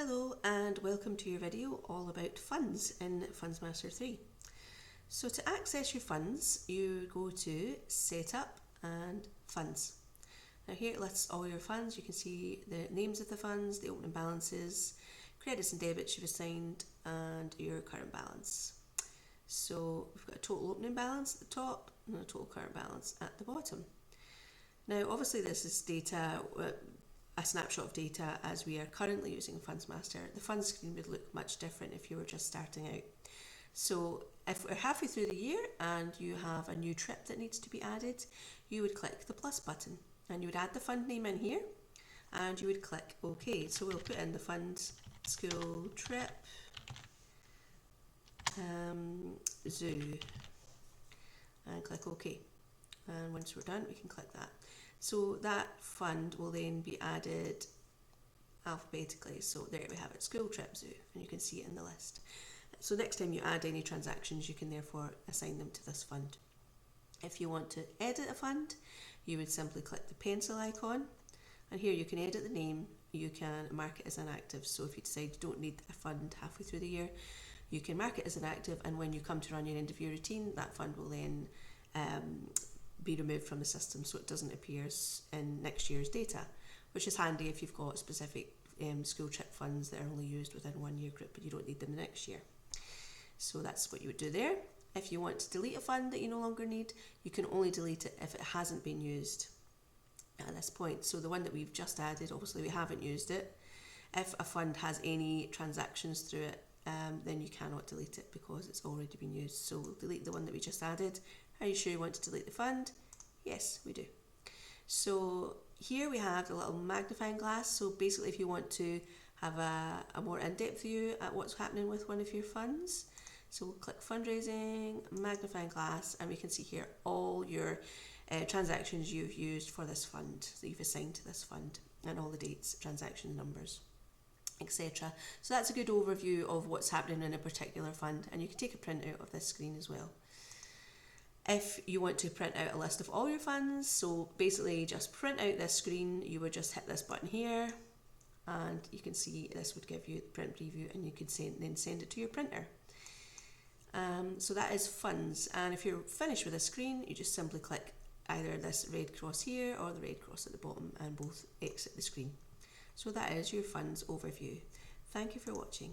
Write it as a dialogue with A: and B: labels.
A: Hello and welcome to your video all about funds in FundsMaster 3. So to access your funds, you go to Setup and Funds. Now here it lists all your funds. You can see the names of the funds, the opening balances, credits and debits you've assigned, and your current balance. So we've got a total opening balance at the top and a total current balance at the bottom. Now obviously this is data, a snapshot of data as we are currently using FundsMaster. The funds screen would look much different if you were just starting out. So if we're halfway through the year and you have a new trip that needs to be added, you would click the plus button and you would add the fund name in here and you would click OK. So we'll put in the funds school trip zoo and click OK. And once we're done, we can click that. So that fund will then be added alphabetically. So there we have it, school trip zoo, and you can see it in the list. So next time you add any transactions, you can therefore assign them to this fund. If you want to edit a fund, you would simply click the pencil icon, and here you can edit the name, you can mark it as inactive. So if you decide you don't need a fund halfway through the year, you can mark it as inactive, and when you come to run your end of year routine, that fund will then be removed from the system so it doesn't appear in next year's data, which is handy if you've got specific school trip funds that are only used within 1 year group but you don't need them the next year. So that's what you would do there. If you want to delete a fund that you no longer need, you can only delete it if it hasn't been used at this point. So the one that we've just added, obviously we haven't used it. If a fund has any transactions through it, then you cannot delete it because it's already been used. So we'll delete the one that we just added. Are you sure you want to delete the fund? Yes, we do. So here we have the little magnifying glass. So basically if you want to have a more in-depth view at what's happening with one of your funds, so we'll click fundraising, magnifying glass, and we can see here all your transactions you've used for this fund that you've assigned to this fund, and all the dates, transaction numbers, etc. So that's a good overview of what's happening in a particular fund, and you can take a print out of this screen as well. If you want to print out a list of all your funds, so basically just print out this screen, you would just hit this button here, and you can see this would give you the print preview, and you could then send it to your printer. So that is funds, and if you're finished with this screen, you just simply click either this red cross here or the red cross at the bottom, and both exit the screen. So that is your funds overview. Thank you for watching.